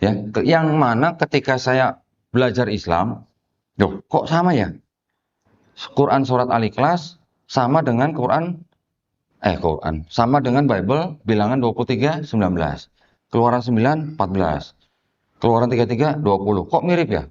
Ya, yang mana ketika saya belajar Islam, loh, kok sama ya? Quran surat Al-Ikhlas sama dengan Quran sama dengan Bible bilangan 23:19. Keluaran 9:14. Keluaran 33:20. Kok mirip ya?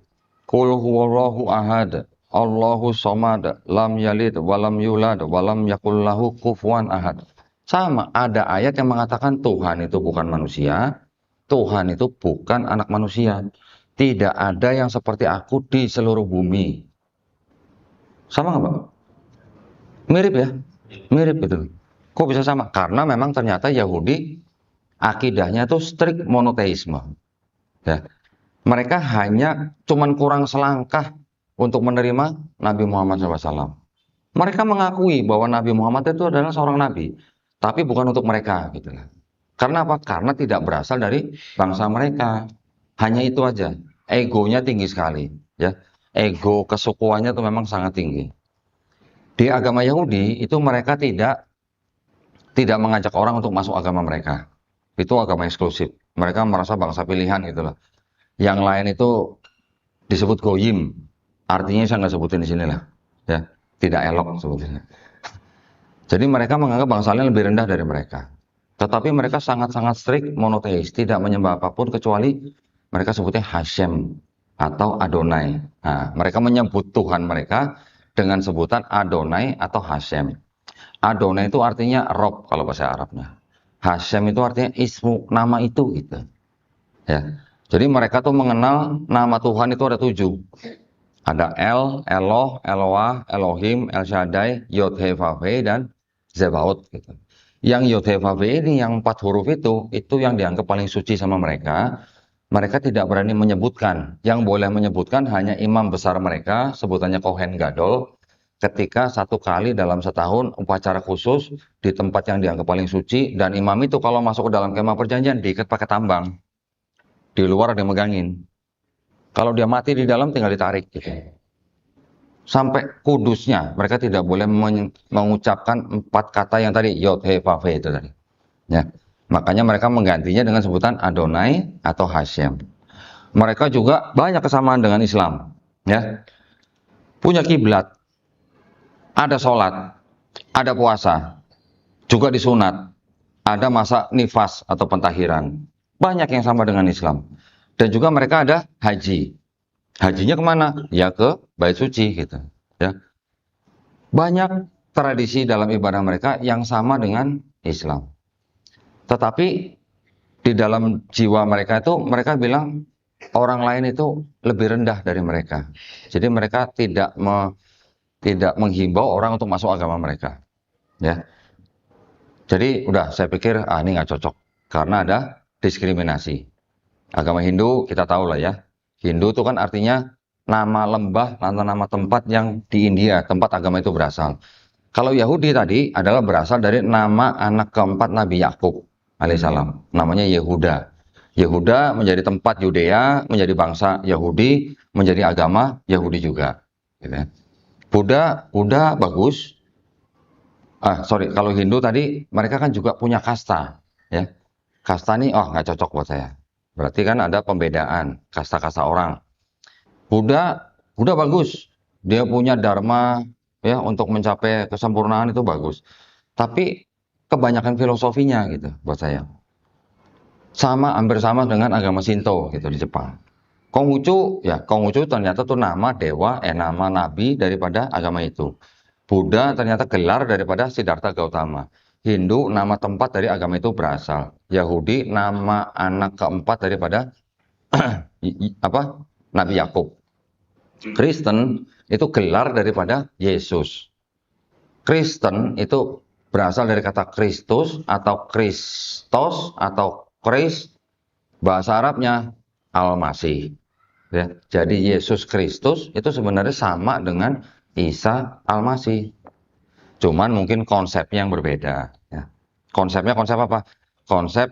Qul huwallahu ahad, Allahu somad, lam yalid walam yulad walam yakul lahu kufuwan ahad. Sama, ada ayat yang mengatakan Tuhan itu bukan manusia, Tuhan itu bukan anak manusia. Tidak ada yang seperti aku di seluruh bumi. Sama nggak, Pak? Mirip ya? Mirip gitu. Kok bisa sama? Karena memang ternyata Yahudi akidahnya tuh strict monoteisme. Ya. Mereka hanya cuman kurang selangkah untuk menerima Nabi Muhammad SAW. Mereka mengakui bahwa Nabi Muhammad itu adalah seorang nabi, tapi bukan untuk mereka gitu. Karena apa? Karena tidak berasal dari bangsa mereka. Hanya itu aja. Egonya tinggi sekali, ya. Ego kesukuannya itu memang sangat tinggi. Di agama Yahudi itu mereka tidak mengajak orang untuk masuk agama mereka. Itu agama eksklusif. Mereka merasa bangsa pilihan gitu loh. Yang lain itu disebut goyim. Artinya saya nggak sebutin di sini lah. Ya, tidak elok sebetulnya. Jadi mereka menganggap bangsa lain lebih rendah dari mereka. Tetapi mereka sangat-sangat strict monoteis, tidak menyembah apapun kecuali mereka sebutnya Hashem atau Adonai. Nah, mereka menyebut Tuhan mereka dengan sebutan Adonai atau Hashem. Adonai itu artinya Rob kalau bahasa Arabnya. Hashem itu artinya ismu, nama itu gitu. Ya. Jadi mereka tuh mengenal nama Tuhan itu ada 7. Ada El, Eloh, Eloah, Elohim, El Shaddai, Yod He Vav He, dan Zebaot gitu. Yang Yod He Vav He ini yang 4 huruf itu yang dianggap paling suci sama mereka. Mereka tidak berani menyebutkan. Yang boleh menyebutkan hanya imam besar mereka, sebutannya Kohen Gadol, ketika 1 kali dalam setahun upacara khusus di tempat yang dianggap paling suci, dan imam itu kalau masuk ke dalam kemah perjanjian diikat pakai tambang. Di luar ada yang megangin. Kalau dia mati di dalam tinggal ditarik gitu. Sampai kudusnya mereka tidak boleh mengucapkan 4 kata yang tadi Yod He Vav He itu tadi. Ya. Makanya mereka menggantinya dengan sebutan Adonai atau Hashem. Mereka juga banyak kesamaan dengan Islam, ya. Punya kiblat, ada sholat, ada puasa, juga disunat, ada masa nifas atau pentahiran. Banyak yang sama dengan Islam. Dan juga mereka ada haji. Hajinya kemana? Ya ke Bait Suci gitu. Ya. Banyak tradisi dalam ibadah mereka yang sama dengan Islam. Tetapi di dalam jiwa mereka itu mereka bilang orang lain itu lebih rendah dari mereka. Jadi mereka tidak menghimbau orang untuk masuk agama mereka. Ya. Jadi udah saya pikir ini nggak cocok karena ada diskriminasi. Agama Hindu kita tahu lah ya. Hindu itu kan artinya nama lembah atau nama tempat yang di India, tempat agama itu berasal. Kalau Yahudi tadi adalah berasal dari nama anak keempat Nabi Yakub alaihissalam, namanya Yehuda. Yehuda menjadi tempat Yudea, menjadi bangsa Yahudi, menjadi agama Yahudi juga. Gitu ya. Buddha bagus. Kalau Hindu tadi mereka kan juga punya kasta, ya. Kasta ini nggak cocok buat saya. Berarti kan ada pembedaan kasta-kasta orang. Buddha bagus. Dia punya dharma ya untuk mencapai kesempurnaan itu bagus. Tapi kebanyakan filosofinya gitu buat saya. Hampir sama dengan agama Shinto gitu di Jepang. Konghucu ternyata tuh nama dewa, nama nabi daripada agama itu. Buddha ternyata gelar daripada Siddhartha Gautama. Hindu nama tempat dari agama itu berasal. Yahudi nama anak keempat daripada Nabi Yakub. Kristen itu gelar daripada Yesus. Kristen itu berasal dari kata Kristus atau Kristos atau Kris, bahasa Arabnya Al-Masih. Ya, jadi Yesus Kristus itu sebenarnya sama dengan Isa Al-Masih. Cuman mungkin konsepnya yang berbeda. Ya. Konsepnya konsep apa? Konsep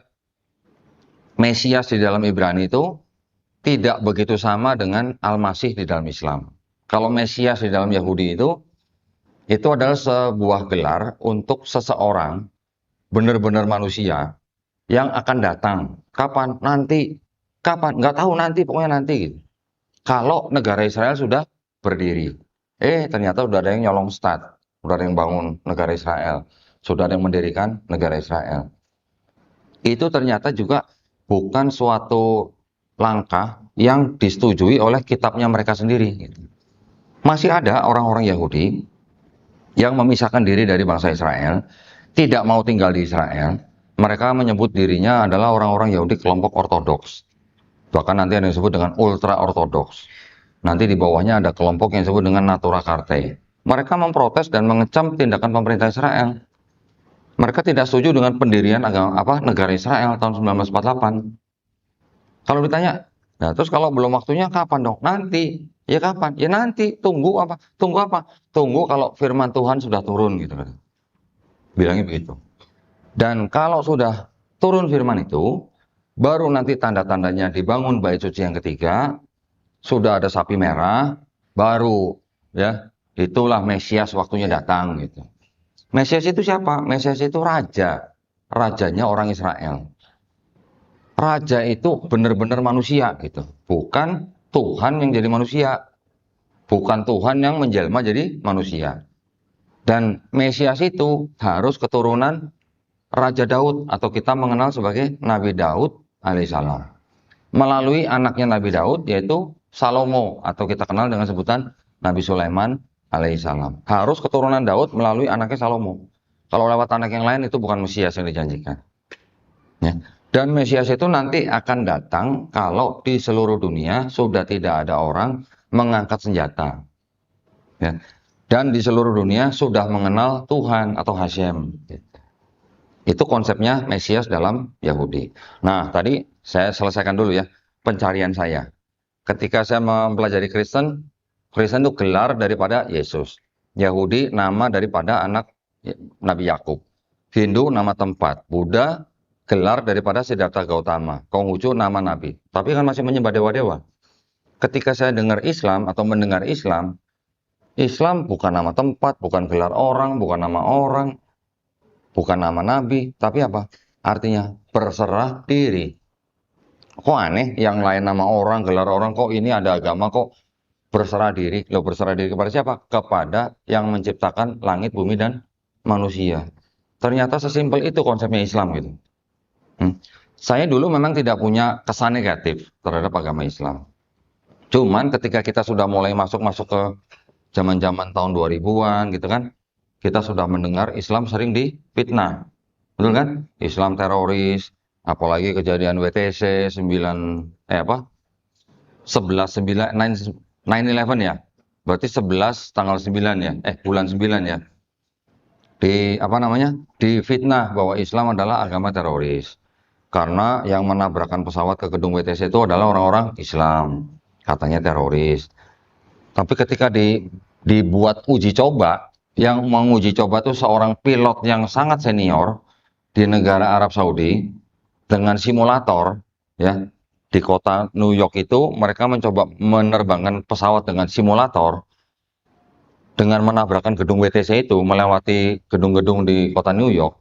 Mesias di dalam Ibrani itu tidak begitu sama dengan Al-Masih di dalam Islam. Kalau Mesias di dalam Yahudi itu adalah sebuah gelar untuk seseorang benar-benar manusia yang akan datang. Kapan? Nanti Kapan? Nggak tahu, nanti, pokoknya nanti gitu. Kalau negara Israel sudah berdiri. Ternyata udah ada yang nyolong stat, udah ada yang bangun negara Israel, sudah ada yang mendirikan negara Israel. Itu ternyata juga bukan suatu langkah yang disetujui oleh kitabnya mereka sendiri, gitu. Masih ada orang-orang Yahudi yang memisahkan diri dari bangsa Israel, tidak mau tinggal di Israel. Mereka menyebut dirinya adalah orang-orang Yahudi kelompok ortodoks. Bahkan nanti ada yang disebut dengan ultra ortodoks. Nanti di bawahnya ada kelompok yang disebut dengan Natura Carte. Mereka memprotes dan mengecam tindakan pemerintah Israel. Mereka tidak setuju dengan pendirian negara Israel tahun 1948. Kalau ditanya, nah terus kalau belum waktunya kapan dong? Nanti. Ya kapan? Ya nanti. Tunggu apa? Tunggu apa? Tunggu kalau firman Tuhan sudah turun gitu kan. Bilangnya begitu. Dan kalau sudah turun firman itu, baru nanti tanda-tandanya dibangun bait suci yang ketiga, sudah ada sapi merah, baru ya itulah Mesias waktunya datang gitu. Mesias itu siapa? Mesias itu raja, rajanya orang Israel. Raja itu benar-benar manusia gitu, bukan Tuhan yang jadi manusia, bukan Tuhan yang menjelma jadi manusia. Dan Mesias itu harus keturunan Raja Daud atau kita mengenal sebagai Nabi Daud alaihissalam. Melalui anaknya Nabi Daud yaitu Salomo atau kita kenal dengan sebutan Nabi Sulaiman alaihissalam. Harus keturunan Daud melalui anaknya Salomo. Kalau lewat anak yang lain itu bukan Mesias yang dijanjikan. Ya. Dan Mesias itu nanti akan datang kalau di seluruh dunia sudah tidak ada orang mengangkat senjata. Ya. Dan di seluruh dunia sudah mengenal Tuhan atau Hashem. Itu konsepnya Mesias dalam Yahudi. Nah, tadi saya selesaikan dulu ya pencarian saya. Ketika saya mempelajari Kristen, Kristen itu gelar daripada Yesus. Yahudi nama daripada anak Nabi Yakub. Hindu nama tempat. Buddha gelar daripada Siddhartha Gautama. Konghucu nama nabi. Tapi kan masih menyembah dewa-dewa. Ketika saya dengar Islam atau mendengar Islam, Islam bukan nama tempat, bukan gelar orang, bukan nama orang, bukan nama nabi, tapi apa? Artinya berserah diri. Kok aneh, yang lain nama orang, gelar orang, kok ini ada agama kok berserah diri. Loh, berserah diri kepada siapa? Kepada yang menciptakan langit, bumi, dan manusia. Ternyata sesimpel itu konsepnya Islam gitu. Saya dulu memang tidak punya kesan negatif terhadap agama Islam. Cuman ketika kita sudah mulai masuk ke zaman-zaman tahun 2000-an gitu kan, kita sudah mendengar Islam sering difitnah. Betul kan? Islam teroris, apalagi kejadian WTC 9/11 ya. Berarti 11 tanggal 9 ya. Bulan 9 ya. Difitnah bahwa Islam adalah agama teroris. Karena yang menabrakkan pesawat ke gedung WTC itu adalah orang-orang Islam, katanya teroris. Tapi ketika dibuat uji coba, yang menguji coba itu seorang pilot yang sangat senior di negara Arab Saudi dengan simulator, ya, di kota New York itu mereka mencoba menerbangkan pesawat dengan simulator dengan menabrakkan gedung WTC itu melewati gedung-gedung di kota New York.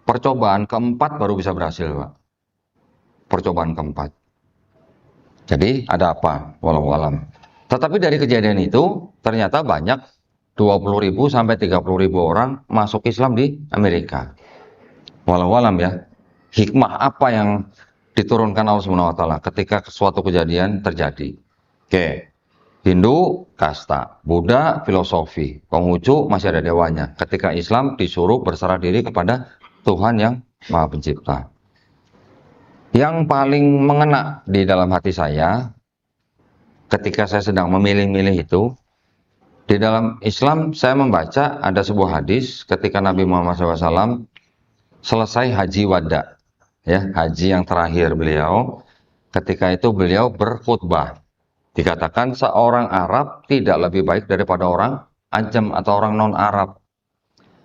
Percobaan keempat baru bisa berhasil, Pak. Percobaan keempat. Jadi ada apa? Wallahu alam. Tetapi dari kejadian itu ternyata banyak 20.000 sampai 30.000 orang masuk Islam di Amerika. Wallahu alam ya. Hikmah apa yang diturunkan Allah Subhanahu wa taala ketika suatu kejadian terjadi? Oke. Hindu kasta, Buddha filosofi, Konghucu masih ada dewanya. Ketika Islam disuruh berserah diri kepada Tuhan yang Maha Pencipta. Yang paling mengena di dalam hati saya ketika saya sedang memilih-milih itu, di dalam Islam saya membaca ada sebuah hadis ketika Nabi Muhammad SAW selesai haji wada, ya, haji yang terakhir beliau. Ketika itu beliau berkhutbah. Dikatakan seorang Arab tidak lebih baik daripada orang Ajam atau orang non-Arab.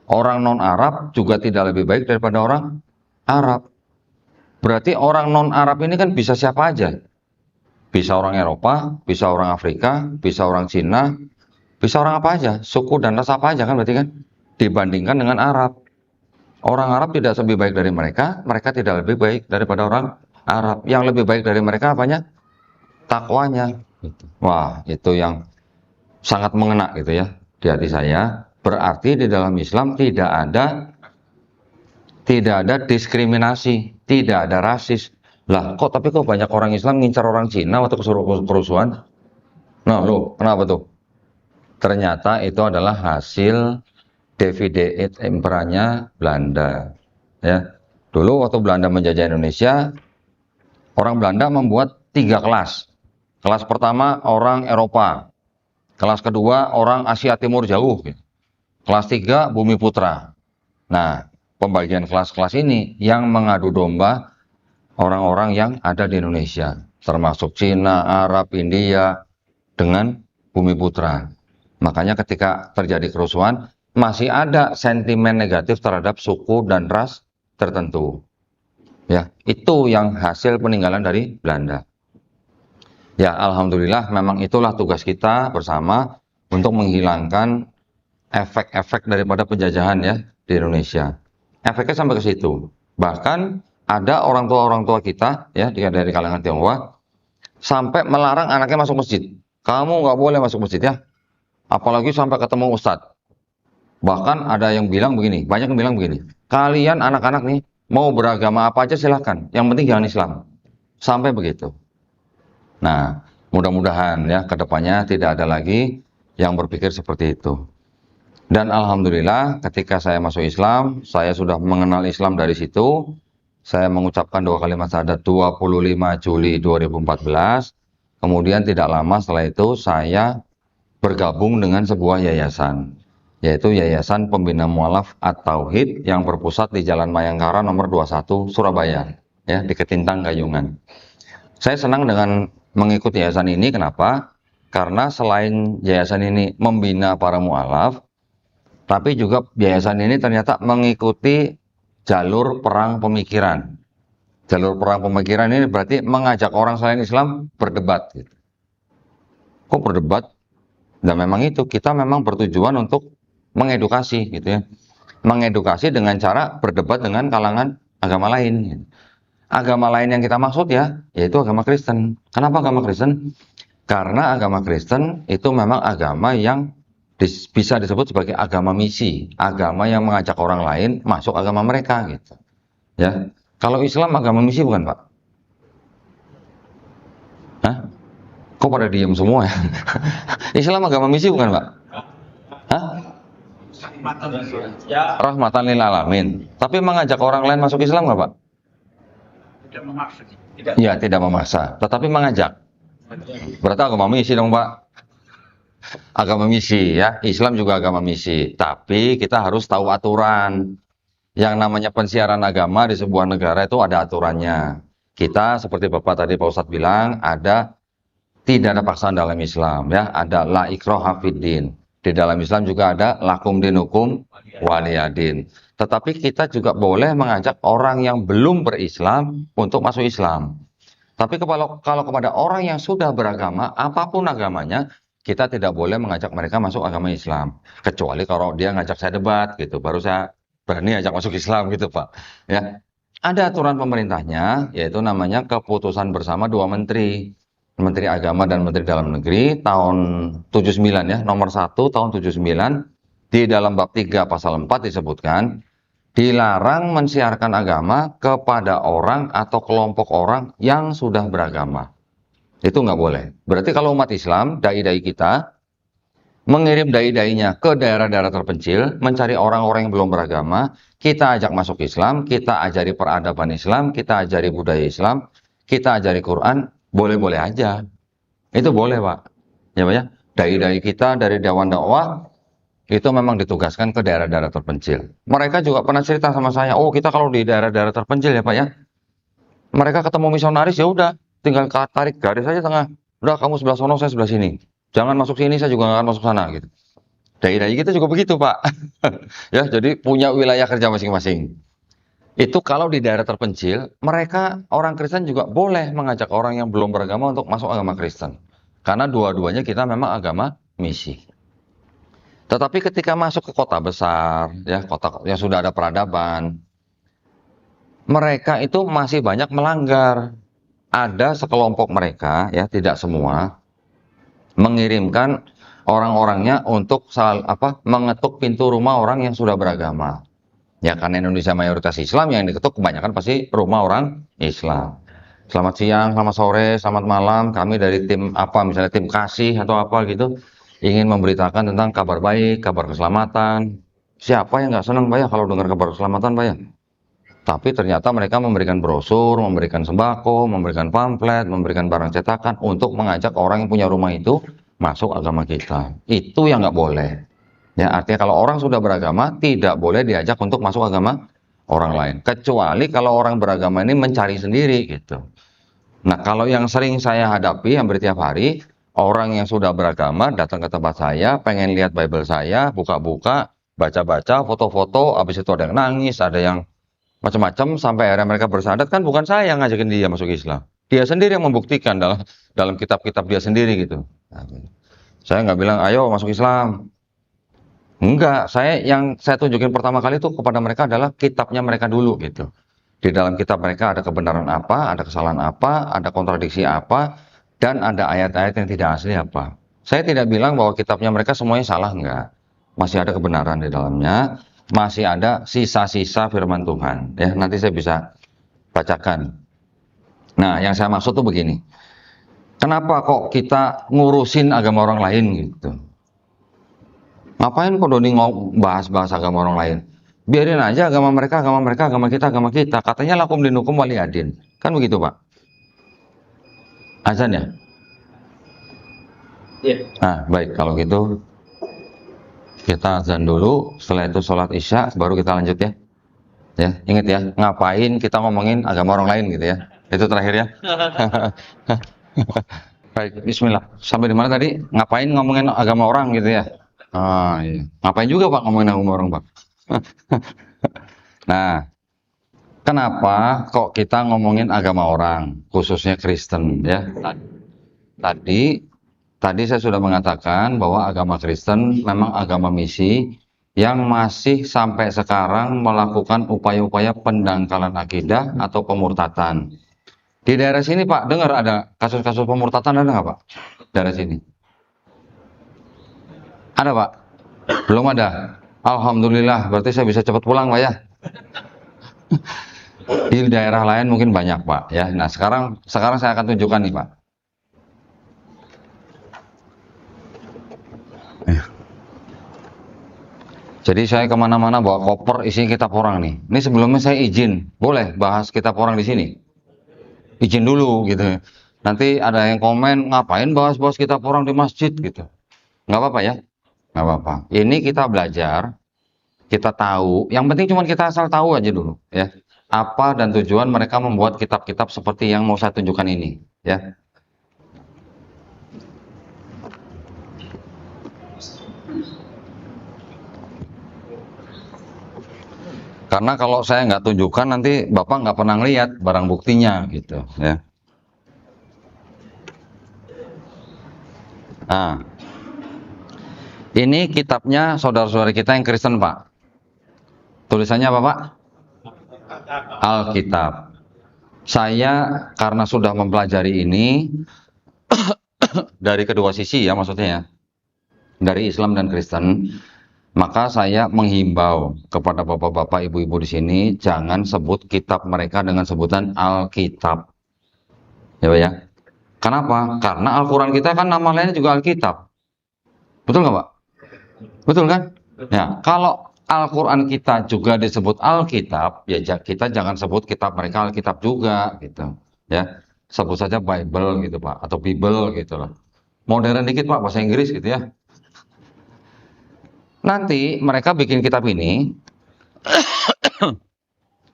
Orang non-Arab juga tidak lebih baik daripada orang Arab. Berarti orang non-Arab ini kan bisa siapa aja. Bisa orang Eropa, bisa orang Afrika, bisa orang Cina, bisa orang apa aja. Suku dan ras apa aja kan berarti kan. Dibandingkan dengan Arab. Orang Arab tidak lebih baik dari mereka, mereka tidak lebih baik daripada orang Arab. Yang lebih baik dari mereka apanya? Takwanya. Wah, itu yang sangat mengena gitu ya di hati saya. Berarti di dalam Islam tidak ada diskriminasi, tidak ada rasis. Lah, tapi kok banyak orang Islam ngincar orang Cina waktu kerusuhan? Nah, loh, kenapa tuh? Ternyata itu adalah hasil divide et impera-nya Belanda. Ya, dulu waktu Belanda menjajah Indonesia, orang Belanda membuat 3 kelas. Kelas pertama orang Eropa, kelas kedua orang Asia Timur jauh, kelas 3 Bumi Putra. Nah, pembagian kelas-kelas ini yang mengadu domba orang-orang yang ada di Indonesia, termasuk Cina, Arab, India, dengan Bumi Putra. Makanya ketika terjadi kerusuhan, masih ada sentimen negatif terhadap suku dan ras tertentu. Ya, itu yang hasil peninggalan dari Belanda. Ya, alhamdulillah memang itulah tugas kita bersama untuk menghilangkan efek-efek daripada penjajahan ya di Indonesia. Efeknya sampai ke situ. Bahkan ada orang tua kita ya dari kalangan Tionghoa sampai melarang anaknya masuk masjid. Kamu nggak boleh masuk masjid ya, apalagi sampai ketemu ustadz. Bahkan ada yang bilang begini, banyak yang bilang begini, kalian anak-anak nih mau beragama apa aja silahkan, yang penting jangan Islam. Sampai begitu. Nah, mudah-mudahan ya kedepannya tidak ada lagi yang berpikir seperti itu. Dan alhamdulillah ketika saya masuk Islam, saya sudah mengenal Islam dari situ. Saya mengucapkan 2 kalimat syahadat 25 Juli 2014. Kemudian tidak lama setelah itu saya bergabung dengan sebuah yayasan, yaitu Yayasan Pembina Mualaf At-Tauhid yang berpusat di Jalan Mayangkara nomor 21 Surabaya, ya di Ketintang Gayungan. Saya senang dengan mengikuti yayasan ini, kenapa? Karena selain yayasan ini membina para mualaf, tapi juga yayasan ini ternyata mengikuti jalur perang pemikiran. Jalur perang pemikiran ini berarti mengajak orang selain Islam berdebat. Gitu. Kok berdebat? Dan memang itu kita memang bertujuan untuk mengedukasi, gitu ya. Mengedukasi dengan cara berdebat dengan kalangan agama lain. Gitu. Agama lain yang kita maksud ya, yaitu agama Kristen. Kenapa agama Kristen? Karena agama Kristen itu memang agama yang bisa disebut sebagai agama misi, agama yang mengajak orang lain masuk agama mereka, gitu. Ya, kalau Islam agama misi bukan, Pak? Hah? Kok pada diam semua ya? Islam agama misi bukan, Pak? Hah? Rahmatan lil alamin. Tapi mengajak orang lain masuk Islam nggak, Pak? Tidak memaksa. Ya, tidak memaksa, tetapi mengajak. Berarti agama misi dong, Pak. Agama misi ya, Islam juga agama misi. Tapi kita harus tahu aturan. Yang namanya pensiaran agama di sebuah negara itu ada aturannya. Kita seperti Bapak tadi Pak Ustadz bilang, tidak ada paksaan dalam Islam ya, ada la ikraha fiddin. Di dalam Islam juga ada lakum dinukum waliyadin. Tetapi kita juga boleh mengajak orang yang belum berislam untuk masuk Islam. Tapi kalau kepada orang yang sudah beragama, apapun agamanya, kita tidak boleh mengajak mereka masuk agama Islam. Kecuali kalau dia ngajak saya debat gitu, baru saya berani ajak masuk Islam gitu, Pak. Ya. Ada aturan pemerintahnya, yaitu namanya keputusan bersama 2 menteri. Menteri Agama dan Menteri Dalam Negeri tahun 79 ya, nomor 1 tahun 79 di dalam bab 3 pasal 4 disebutkan dilarang mensiarkan agama kepada orang atau kelompok orang yang sudah beragama. Itu nggak boleh. Berarti kalau umat Islam, dai-dai kita mengirim dai-dainya ke daerah-daerah terpencil, mencari orang-orang yang belum beragama, kita ajak masuk Islam, kita ajari peradaban Islam, kita ajari budaya Islam, kita ajari Quran, boleh-boleh aja. Itu boleh, Pak. Ya, Pak ya. Dai-dai kita dari Dewan Dakwah itu memang ditugaskan ke daerah-daerah terpencil. Mereka juga pernah cerita sama saya, oh kita kalau di daerah-daerah terpencil ya Pak ya, mereka ketemu misionaris ya udah, tinggal tarik garis saja tengah. Udah kamu sebelah sono, saya sebelah sini. Jangan masuk sini, saya juga nggak akan masuk sana gitu. Dai-dai kita juga begitu Pak. Ya, jadi punya wilayah kerja masing-masing. Itu kalau di daerah terpencil, mereka orang Kristen juga boleh mengajak orang yang belum beragama untuk masuk agama Kristen. Karena dua-duanya kita memang agama misi. Tetapi ketika masuk ke kota besar, ya kota yang sudah ada peradaban, mereka itu masih banyak melanggar. Ada sekelompok mereka, ya tidak semua, mengirimkan orang-orangnya untuk mengetuk pintu rumah orang yang sudah beragama. Ya karena Indonesia mayoritas Islam, yang diketuk kebanyakan pasti rumah orang Islam. Selamat siang, selamat sore, selamat malam. Kami dari tim apa, misalnya tim kasih atau apa gitu, ingin memberitakan tentang kabar baik, kabar keselamatan. Siapa yang nggak senang Pak ya kalau dengar kabar keselamatan Pak ya? Tapi ternyata mereka memberikan brosur, memberikan sembako, memberikan pamflet, memberikan barang cetakan untuk mengajak orang yang punya rumah itu masuk agama kita. Itu yang nggak boleh. Ya, artinya kalau orang sudah beragama, tidak boleh diajak untuk masuk agama orang lain. Kecuali kalau orang beragama ini mencari sendiri gitu. Nah, kalau yang sering saya hadapi hampir tiap hari, orang yang sudah beragama datang ke tempat saya, pengen lihat Bible saya, buka-buka, baca-baca, foto-foto, habis itu ada yang nangis, ada yang macam-macam, sampai akhirnya mereka bersahadat. Kan bukan saya yang ngajakin dia masuk Islam. Dia sendiri yang membuktikan dalam kitab-kitab dia sendiri gitu. Nah, saya nggak bilang, ayo masuk Islam. Enggak, yang saya tunjukin pertama kali itu kepada mereka adalah kitabnya mereka dulu gitu. Di dalam kitab mereka ada kebenaran apa, ada kesalahan apa, ada kontradiksi apa, dan ada ayat-ayat yang tidak asli apa. Saya tidak bilang bahwa kitabnya mereka semuanya salah, enggak. Masih ada kebenaran di dalamnya, masih ada sisa-sisa firman Tuhan. Ya, nanti saya bisa bacakan. Nah, yang saya maksud tuh begini. Kenapa kok kita ngurusin agama orang lain gitu? Ngapain kok Doni bahas-bahas agama orang lain? Biarin aja agama mereka, agama kita, agama kita. Katanya lakum dinukum waliyadin. Kan begitu, Pak? Azan ya? Iya. Nah, baik. Kalau gitu, kita azan dulu. Setelah itu sholat isya, baru kita lanjut ya. Ya, ingat ya. Ngapain kita ngomongin agama orang lain gitu ya. Itu terakhir ya. Baik, bismillah. Sampai di mana tadi? Ngapain ngomongin agama orang gitu ya? Ah, iya. Ngapain juga Pak ngomongin agama orang, Pak? Nah, kenapa kok kita ngomongin agama orang, khususnya Kristen ya? Tadi tadi saya sudah mengatakan bahwa agama Kristen memang agama misi yang masih sampai sekarang melakukan upaya-upaya pendangkalan akidah atau pemurtatan. Di daerah sini Pak, dengar ada kasus-kasus pemurtatan, ada nggak Pak? Daerah sini? Ada Pak? Belum ada? Alhamdulillah, berarti saya bisa cepat pulang Pak ya. Di daerah lain mungkin banyak Pak ya. Nah sekarang saya akan tunjukkan nih Pak. Jadi saya kemana-mana bawa koper isinya kitab orang nih. Ini sebelumnya saya izin, boleh bahas kitab orang di sini? Izin dulu gitu. Nanti ada yang komen, ngapain bahas-bahas kitab orang di masjid gitu. Nggak apa-apa ya, nggak apa-apa. Ini kita belajar, kita tahu. Yang penting cuma kita asal tahu aja dulu ya. Apa dan tujuan mereka membuat kitab-kitab seperti yang mau saya tunjukkan ini ya. Karena kalau saya nggak tunjukkan nanti Bapak nggak pernah lihat barang buktinya gitu ya. Nah, ini kitabnya saudara-saudara kita yang Kristen Pak. Tulisannya apa Pak? Alkitab. Saya karena sudah mempelajari ini dari kedua sisi ya maksudnya ya. Dari Islam dan Kristen. Maka saya menghimbau kepada bapak-bapak, ibu-ibu di sini, jangan sebut kitab mereka dengan sebutan Alkitab. Ya Pak ya. Kenapa? Karena Al-Quran kita kan nama lainnya juga Alkitab. Betul nggak Pak? Betul kan? Ya, kalau Al-Quran kita juga disebut Alkitab, ya kita jangan sebut kitab mereka Alkitab juga, gitu. Ya, sebut saja Bible gitu Pak, atau Bible gitu lah. Modern dikit Pak, bahasa Inggris gitu ya. Nanti mereka bikin kitab ini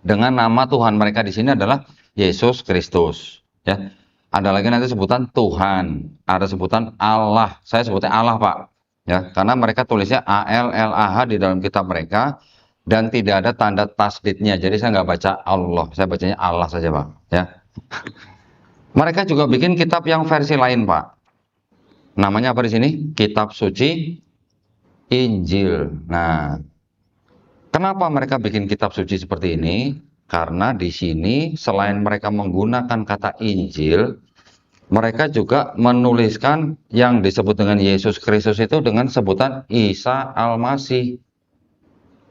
dengan nama Tuhan mereka di sini adalah Yesus Kristus. Ya, ada lagi nanti sebutan Tuhan, ada sebutan Allah. Saya sebutnya Allah Pak. Ya, karena mereka tulisnya ALLAH di dalam kitab mereka dan tidak ada tanda tasdidnya. Jadi saya nggak baca Allah, saya bacanya Allah saja Pak. Ya. Mereka juga bikin kitab yang versi lain Pak. Namanya apa di sini? Kitab Suci Injil. Nah, kenapa mereka bikin kitab suci seperti ini? Karena di sini selain mereka menggunakan kata Injil, mereka juga menuliskan yang disebut dengan Yesus Kristus itu dengan sebutan Isa Al-Masih.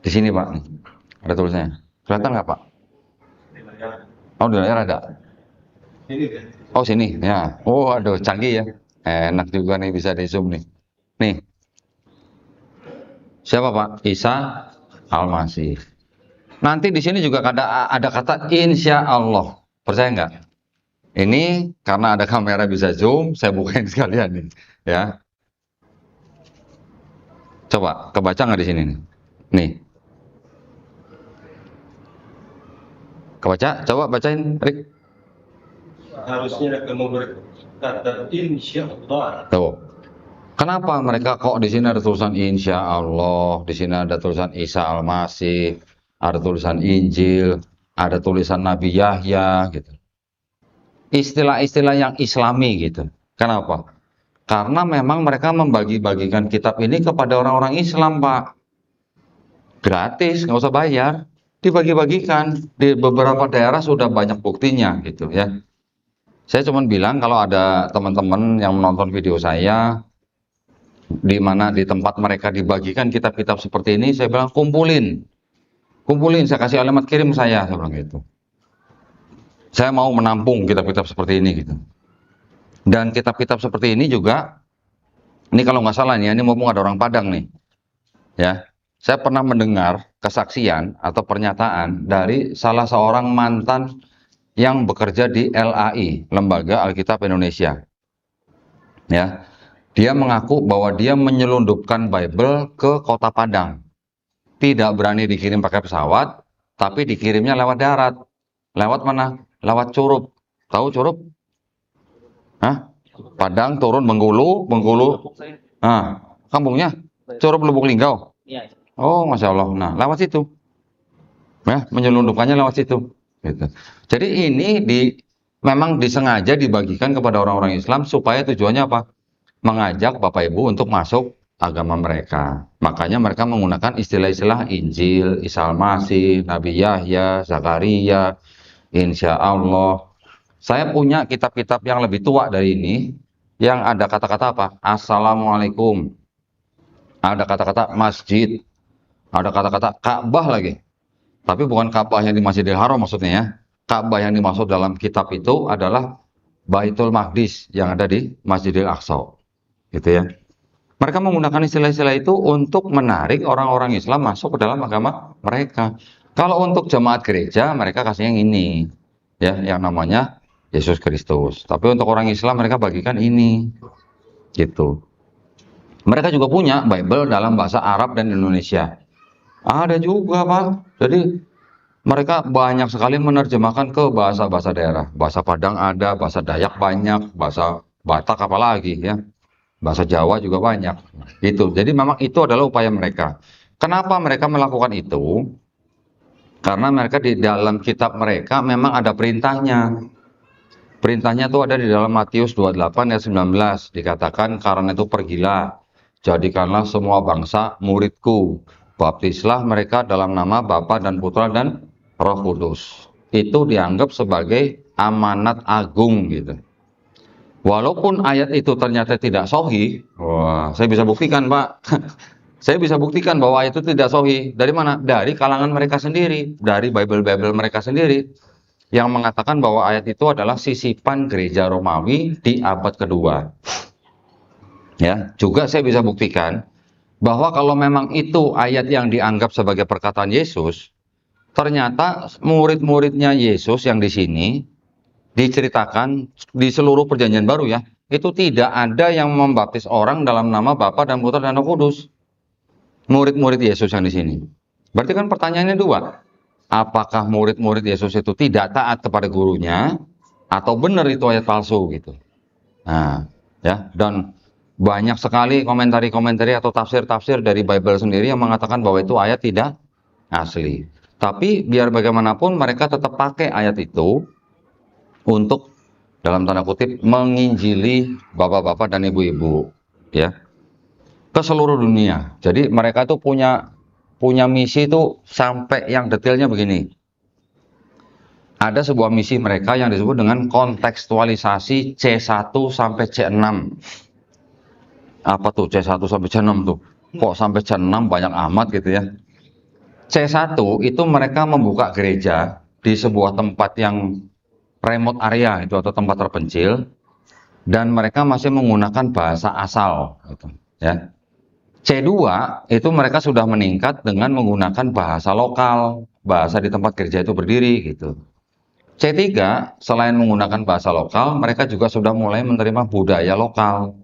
Di sini Pak, ada tulisannya. Kelihatan nggak Pak? Oh di layar ada. Oh sini, ya. Oh aduh canggih ya. Enak juga nih bisa di zoom nih. Nih, siapa Pak? Isa Al-Masih. Nanti di sini juga ada kata Insya Allah. Percaya nggak? Ini karena ada kamera bisa zoom, saya bukain sekalian nih, ya. Coba kebaca nggak di sini nih? Nih, kebaca? Coba bacain, Rick. Harusnya kamu berkata insya Allah. Tuh. Kenapa mereka kok di sini ada tulisan Insya Allah, di sini ada tulisan Isa Al-Masih, ada tulisan Injil, ada tulisan Nabi Yahya, gitu. Istilah-istilah yang Islami gitu. Kenapa? Karena memang mereka membagi-bagikan kitab ini kepada orang-orang Islam, Pak. Gratis, nggak usah bayar. Dibagi-bagikan. Di beberapa daerah sudah banyak buktinya gitu ya. Saya cuma bilang kalau ada teman-teman yang menonton video saya, di mana di tempat mereka dibagikan kitab-kitab seperti ini, saya bilang kumpulin. Kumpulin, saya kasih alamat kirim saya bilang gitu. Saya mau menampung kitab-kitab seperti ini gitu. Dan kitab-kitab seperti ini juga, ini kalau nggak salah nih, ini mumpung ada orang Padang nih, ya. Saya pernah mendengar kesaksian atau pernyataan dari salah seorang mantan yang bekerja di LAI, Lembaga Alkitab Indonesia. Ya, dia mengaku bahwa dia menyelundupkan Bible ke Kota Padang. Tidak berani dikirim pakai pesawat, tapi dikirimnya lewat darat. Lewat mana? Lewat Curup. Tahu Curup? Hah? Padang turun Bengkulu, Bengkulu. Nah, kampungnya Curup Lubuk Linggau. Oh, Masya Allah. Nah, lewat situ. Ya, menyelundupkannya lewat situ. Gitu. Jadi ini memang disengaja dibagikan kepada orang-orang Islam supaya tujuannya apa? Mengajak Bapak Ibu untuk masuk agama mereka. Makanya mereka menggunakan istilah-istilah Injil, Isa Al-Masih, Nabi Yahya, Zakaria, Insya Allah. Saya punya kitab-kitab yang lebih tua dari ini, yang ada kata-kata apa? Assalamualaikum. Ada kata-kata masjid. Ada kata-kata Ka'bah lagi. Tapi bukan Ka'bah yang di Masjidil Haram maksudnya ya. Ka'bah yang dimaksud dalam kitab itu adalah Baitul Maqdis yang ada di Masjidil Aqsa. Gitu ya. Mereka menggunakan istilah-istilah itu untuk menarik orang-orang Islam masuk ke dalam agama mereka. Kalau untuk jemaat gereja, mereka kasih yang ini. Ya, yang namanya Yesus Kristus. Tapi untuk orang Islam mereka bagikan ini. Gitu. Mereka juga punya Bible dalam bahasa Arab dan Indonesia. Ada juga, Pak. Jadi mereka banyak sekali menerjemahkan ke bahasa-bahasa daerah. Bahasa Padang ada, bahasa Dayak banyak, bahasa Batak apalagi ya. Bahasa Jawa juga banyak. Gitu. Jadi memang itu adalah upaya mereka. Kenapa mereka melakukan itu? Karena mereka di dalam kitab mereka memang ada perintahnya. Perintahnya itu ada di dalam Matius 28 ayat 19. Dikatakan karena itu pergilah, jadikanlah semua bangsa muridku. Baptislah mereka dalam nama Bapa dan Putra dan Roh Kudus. Itu dianggap sebagai amanat agung gitu. Walaupun ayat itu ternyata tidak sahih, saya bisa buktikan Pak. Saya bisa buktikan bahwa ayat itu tidak sahih. Dari mana? Dari kalangan mereka sendiri, dari Bible-Bible mereka sendiri, yang mengatakan bahwa ayat itu adalah sisipan gereja Romawi di abad kedua. Ya, juga saya bisa buktikan bahwa kalau memang itu ayat yang dianggap sebagai perkataan Yesus, ternyata murid-muridnya Yesus yang di sini diceritakan di seluruh perjanjian baru ya, itu tidak ada yang membaptis orang dalam nama Bapa dan Putra dan Roh Kudus. Murid-murid Yesus yang di sini. Berarti kan pertanyaannya dua. Apakah murid-murid Yesus itu tidak taat kepada gurunya atau benar itu ayat palsu gitu. Nah, ya, dan banyak sekali komentari-komentari atau tafsir-tafsir dari Bible sendiri yang mengatakan bahwa itu ayat tidak asli. Tapi biar bagaimanapun mereka tetap pakai ayat itu untuk dalam tanda kutip menginjili bapak-bapak dan ibu-ibu ya ke seluruh dunia. Jadi mereka tuh punya misi itu sampai yang detailnya begini. ada sebuah misi mereka yang disebut dengan kontekstualisasi C1 sampai C6. Apa tuh C1 sampai C6 tuh? Kok sampai C6 banyak amat gitu ya. C1 itu mereka membuka gereja di sebuah tempat yang remote area itu atau tempat terpencil, dan mereka masih menggunakan bahasa asal gitu, ya. C2 itu mereka sudah meningkat dengan menggunakan bahasa lokal, bahasa di tempat gereja itu berdiri gitu. C3 selain menggunakan bahasa lokal, mereka juga sudah mulai menerima budaya lokal.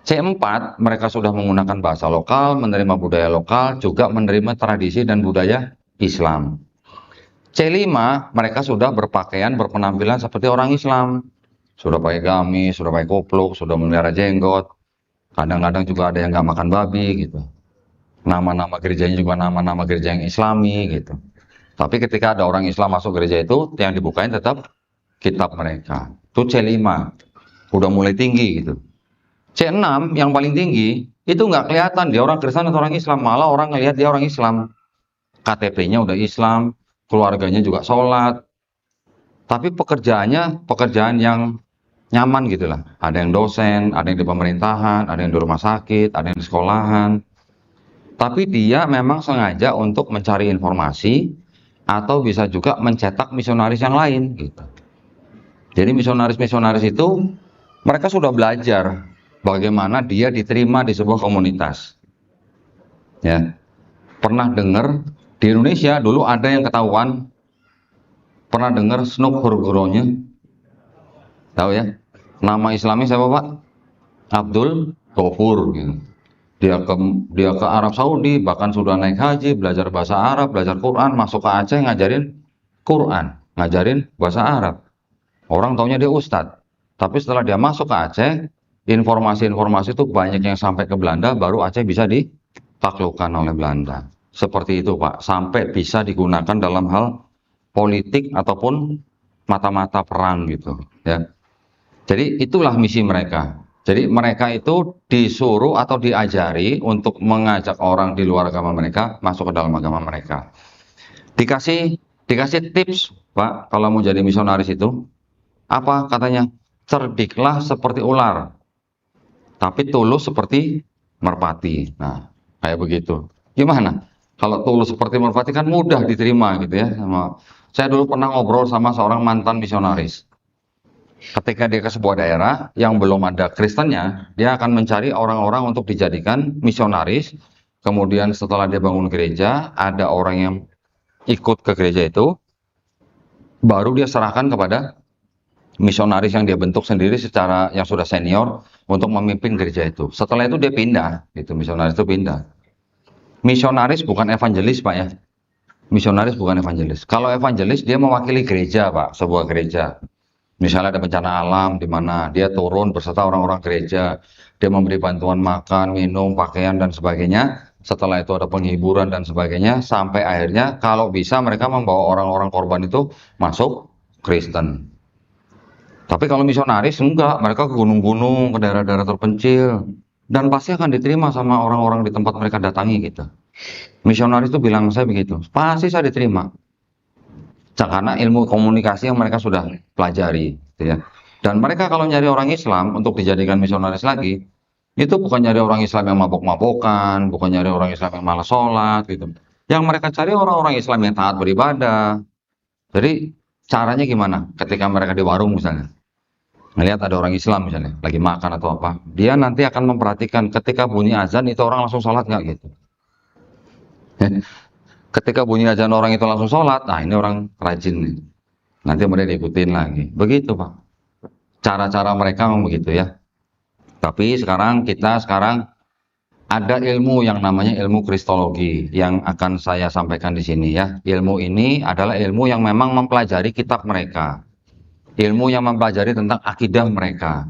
C4, mereka sudah menggunakan bahasa lokal, menerima budaya lokal, juga menerima tradisi dan budaya Islam. C5, mereka sudah berpakaian, berpenampilan seperti orang Islam. Sudah pakai gamis, sudah pakai kupluk, sudah memelihara jenggot. Kadang-kadang juga ada yang nggak makan babi gitu. Nama-nama gerejanya juga nama-nama gereja yang Islami gitu. Tapi ketika ada orang Islam masuk gereja itu, yang dibukain tetap kitab mereka. Itu C5, udah mulai tinggi gitu. C6 yang paling tinggi itu nggak kelihatan dia orang Kristen atau orang Islam, malah orang ngelihat dia orang Islam. KTP-nya udah Islam, keluarganya juga sholat, tapi pekerjaannya pekerjaan yang nyaman gitu lah. Ada yang dosen, ada yang di pemerintahan, ada yang di rumah sakit, ada yang di sekolahan. Tapi dia memang sengaja untuk mencari informasi atau bisa juga mencetak misionaris yang lain gitu. Jadi misionaris-misionaris itu mereka sudah belajar bagaimana dia diterima di sebuah komunitas. Ya. Pernah dengar di Indonesia dulu ada yang ketahuan, pernah dengar Snoop Hurguronya? Tahu ya? Nama Islamnya siapa, Pak? Abdul Ghafur gitu. Dia ke Arab Saudi, bahkan sudah naik haji, belajar bahasa Arab, belajar Quran, masuk ke Aceh ngajarin Quran, ngajarin bahasa Arab. Orang taunya dia ustadz. Tapi setelah dia masuk ke Aceh, informasi-informasi itu banyak yang sampai ke Belanda, baru Aceh bisa ditaklukkan oleh Belanda. Seperti itu, Pak. Sampai bisa digunakan dalam hal politik ataupun mata-mata perang gitu, ya. Jadi itulah misi mereka. Jadi mereka itu disuruh atau diajari untuk mengajak orang di luar agama mereka masuk ke dalam agama mereka. Dikasih tips, Pak, kalau mau jadi misionaris itu apa katanya? Cerdiklah seperti ular, tapi tulus seperti merpati. Nah, kayak begitu. Gimana? Kalau tulus seperti merpati kan mudah diterima gitu ya. Saya dulu pernah ngobrol sama seorang mantan misionaris. Ketika dia ke sebuah daerah yang belum ada Kristennya, dia akan mencari orang-orang untuk dijadikan misionaris. Kemudian setelah dia bangun gereja, ada orang yang ikut ke gereja itu, baru dia serahkan kepada misionaris yang dia bentuk sendiri secara yang sudah senior untuk memimpin gereja itu. Setelah itu dia pindah, gitu. Misionaris itu pindah. Misionaris bukan evangelis, Pak ya. Misionaris bukan evangelis. Kalau evangelis dia mewakili gereja, Pak, sebuah gereja. Misalnya ada bencana alam di mana dia turun beserta orang-orang gereja, dia memberi bantuan makan, minum, pakaian dan sebagainya. Setelah itu ada penghiburan dan sebagainya, sampai akhirnya kalau bisa mereka membawa orang-orang korban itu masuk Kristen. Tapi kalau misionaris enggak, mereka ke gunung-gunung, ke daerah-daerah terpencil, dan pasti akan diterima sama orang-orang di tempat mereka datangi gitu. Misionaris itu bilang saya begitu, pasti saya diterima. Karena ilmu komunikasi yang mereka sudah pelajari, gitu ya. Dan mereka kalau nyari orang Islam untuk dijadikan misionaris lagi, itu bukan nyari orang Islam yang mabok-mabokan, bukan nyari orang Islam yang malas sholat, gitu. Yang mereka cari orang-orang Islam yang taat beribadah. Jadi caranya gimana? Ketika mereka di warung misalnya, ngelihat ada orang Islam misalnya, lagi makan atau apa, dia nanti akan memperhatikan ketika bunyi azan itu orang langsung sholat nggak gitu. Ketika bunyi azan orang itu langsung sholat, nah ini orang rajin nih. Nanti mereka diikutin lagi. Begitu, Pak. Cara-cara mereka memang begitu ya. Tapi kita sekarang ada ilmu yang namanya ilmu kristologi yang akan saya sampaikan di sini ya. Ilmu ini adalah ilmu yang memang mempelajari kitab mereka. Ilmu yang mempelajari tentang akidah mereka.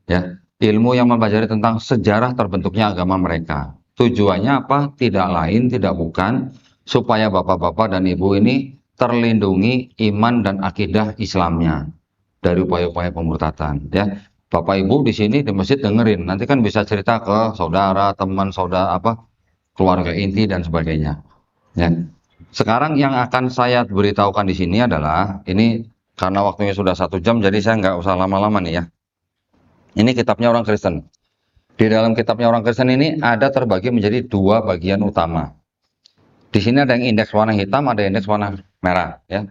Ya. Ilmu yang mempelajari tentang sejarah terbentuknya agama mereka. Tujuannya apa? Tidak lain, tidak bukan supaya bapak-bapak dan ibu ini terlindungi iman dan akidah Islamnya dari upaya-upaya pemurtadan. Ya, bapak ibu di sini di masjid dengerin, nanti kan bisa cerita ke saudara, teman, saudara keluarga inti dan sebagainya. Ya, Sekarang yang akan saya beritahukan di sini adalah, ini karena waktunya sudah 1 jam, jadi saya nggak usah lama-lama nih ya. Ini kitabnya orang Kristen. Di dalam kitabnya orang Kristen ini ada terbagi menjadi 2 bagian utama. Di sini ada yang indeks warna hitam, ada indeks warna merah. Ya.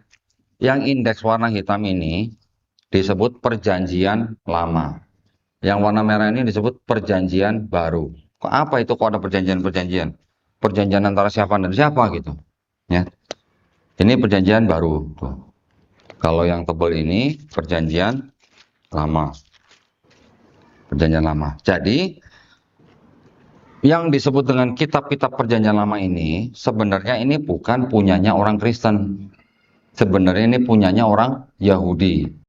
Yang indeks warna hitam ini disebut perjanjian lama. Yang warna merah ini disebut perjanjian baru. Apa itu kok ada perjanjian-perjanjian? Perjanjian antara siapa dan siapa gitu. Ya. Ini perjanjian baru. Tuh. Kalau yang tebal ini perjanjian lama. Perjanjian lama. Jadi yang disebut dengan kitab-kitab perjanjian lama ini sebenarnya ini bukan punyanya orang Kristen. Sebenarnya ini punyanya orang Yahudi.